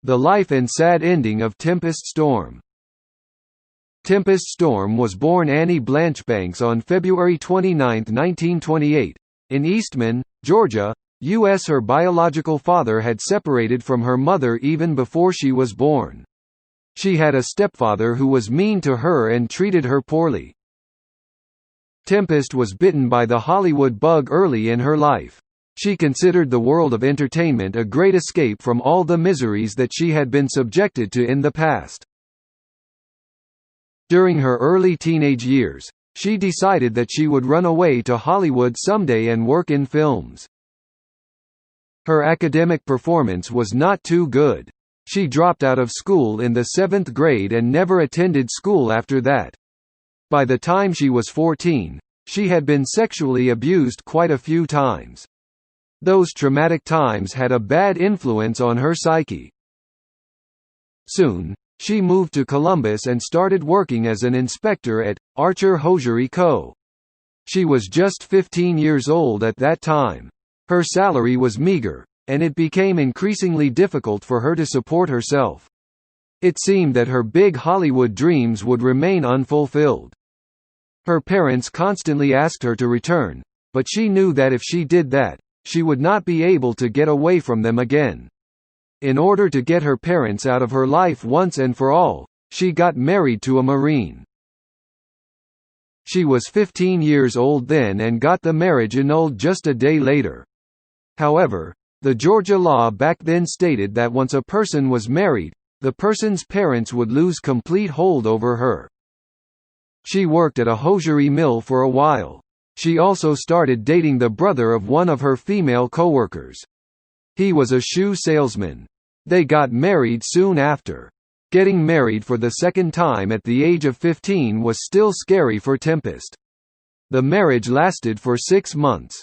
The life and sad ending of Tempest Storm. Tempest Storm was born Annie Blanchbanks on February 29, 1928, in Eastman, Georgia, U.S. Her biological father had separated from her mother even before she was born. She had a stepfather who was mean to her and treated her poorly. Tempest was bitten by the Hollywood bug early in her life. She considered the world of entertainment a great escape from all the miseries that she had been subjected to in the past. During her early teenage years, she decided that she would run away to Hollywood someday and work in films. Her academic performance was not too good. She dropped out of school in the 7th grade and never attended school after that. By the time she was 14, she had been sexually abused quite a few times. Those traumatic times had a bad influence on her psyche. Soon, she moved to Columbus and started working as an inspector at Archer Hosiery Co. She was just 15 years old at that time. Her salary was meager, and it became increasingly difficult for her to support herself. It seemed that her big Hollywood dreams would remain unfulfilled. Her parents constantly asked her to return, but she knew that if she did that, she would not be able to get away from them again. In order to get her parents out of her life once and for all, she got married to a Marine. She was 15 years old then and got the marriage annulled just a day later. However, the Georgia law back then stated that once a person was married, the person's parents would lose complete hold over her. She worked at a hosiery mill for a while. She also started dating the brother of one of her female coworkers. He was a shoe salesman. They got married soon after. Getting married for the second time at the age of 15 was still scary for Tempest. The marriage lasted for 6 months.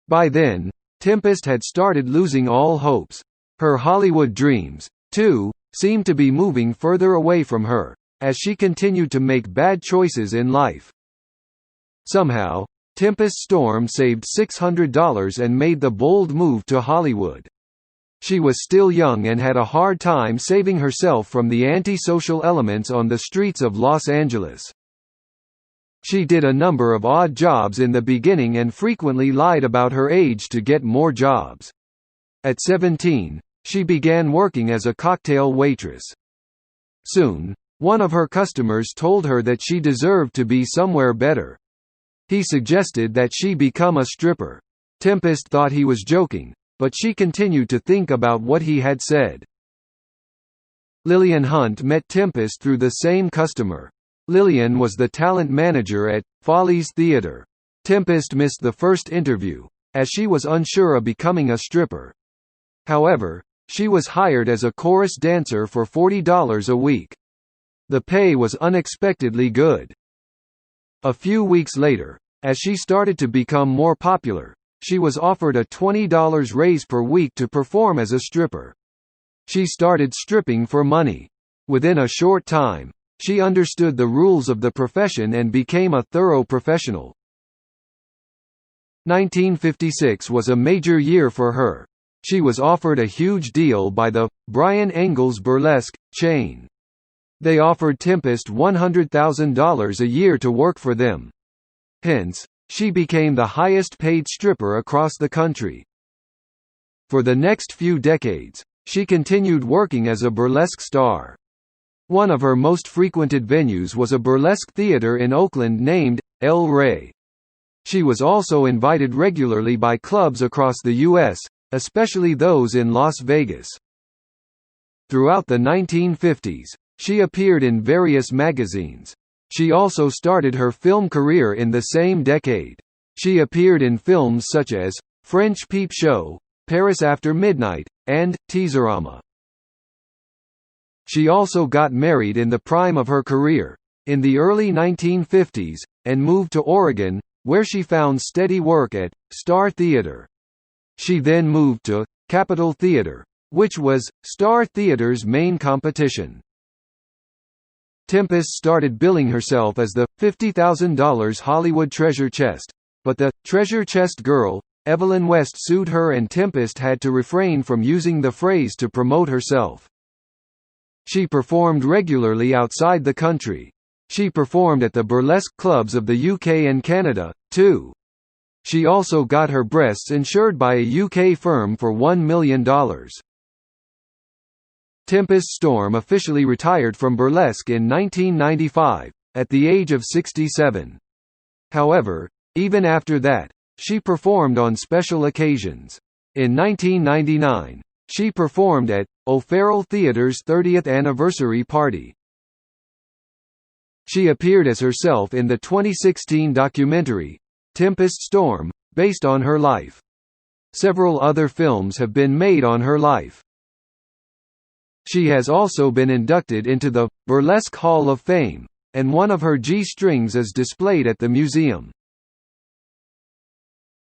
By then, Tempest had started losing all hopes. Her Hollywood dreams, too, seemed to be moving further away from her, as she continued to make bad choices in life. Somehow, Tempest Storm saved $600 and made the bold move to Hollywood. She was still young and had a hard time saving herself from the antisocial elements on the streets of Los Angeles. She did a number of odd jobs in the beginning and frequently lied about her age to get more jobs. At 17, she began working as a cocktail waitress. Soon, one of her customers told her that she deserved to be somewhere better. He suggested that she become a stripper. Tempest thought he was joking, but she continued to think about what he had said. Lillian Hunt met Tempest through the same customer. Lillian was the talent manager at Follies Theatre. Tempest missed the first interview, as she was unsure of becoming a stripper. However, she was hired as a chorus dancer for $40 a week. The pay was unexpectedly good. A few weeks later, as she started to become more popular, she was offered a $20 raise per week to perform as a stripper. She started stripping for money. Within a short time, she understood the rules of the profession and became a thorough professional. 1956 was a major year for her. She was offered a huge deal by the Brian Engels Burlesque chain. They offered Tempest $100,000 a year to work for them. Hence, she became the highest-paid stripper across the country. For the next few decades, she continued working as a burlesque star. One of her most frequented venues was a burlesque theater in Oakland named El Rey. She was also invited regularly by clubs across the U.S., especially those in Las Vegas. Throughout the 1950s, she appeared in various magazines. She also started her film career in the same decade. She appeared in films such as French Peep Show, Paris After Midnight, and Teaserama. She also got married in the prime of her career, in the early 1950s, and moved to Oregon, where she found steady work at Star Theater. She then moved to Capitol Theater, which was Star Theater's main competition. Tempest started billing herself as the $50,000 Hollywood treasure chest, but the treasure chest girl Evelyn West sued her and Tempest had to refrain from using the phrase to promote herself. She performed regularly outside the country. She performed at the burlesque clubs of the UK and Canada, too. She also got her breasts insured by a UK firm for $1 million. Tempest Storm officially retired from burlesque in 1995, at the age of 67. However, even after that, she performed on special occasions. In 1999, she performed at O'Farrell Theatre's 30th anniversary party. She appeared as herself in the 2016 documentary, Tempest Storm, based on her life. Several other films have been made on her life. She has also been inducted into the Burlesque Hall of Fame, and one of her G-strings is displayed at the museum.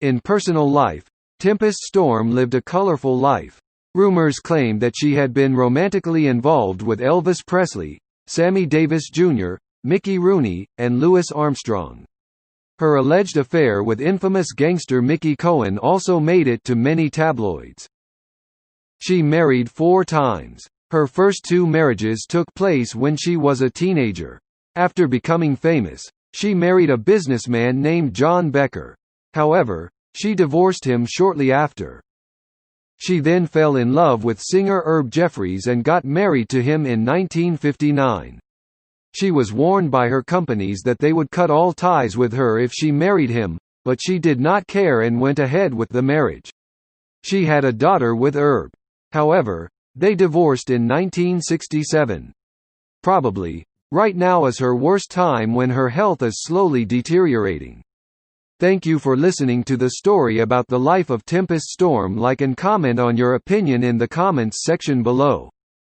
In personal life, Tempest Storm lived a colorful life. Rumors claim that she had been romantically involved with Elvis Presley, Sammy Davis Jr., Mickey Rooney, and Louis Armstrong. Her alleged affair with infamous gangster Mickey Cohen also made it to many tabloids. She married 4 times. Her first 2 marriages took place when she was a teenager. After becoming famous, she married a businessman named John Becker. However, she divorced him shortly after. She then fell in love with singer Herb Jeffries and got married to him in 1959. She was warned by her companies that they would cut all ties with her if she married him, but she did not care and went ahead with the marriage. She had a daughter with Herb. However, they divorced in 1967. Probably, right now is her worst time when her health is slowly deteriorating. Thank you for listening to the story about the life of Tempest Storm. Like and comment on your opinion in the comments section below.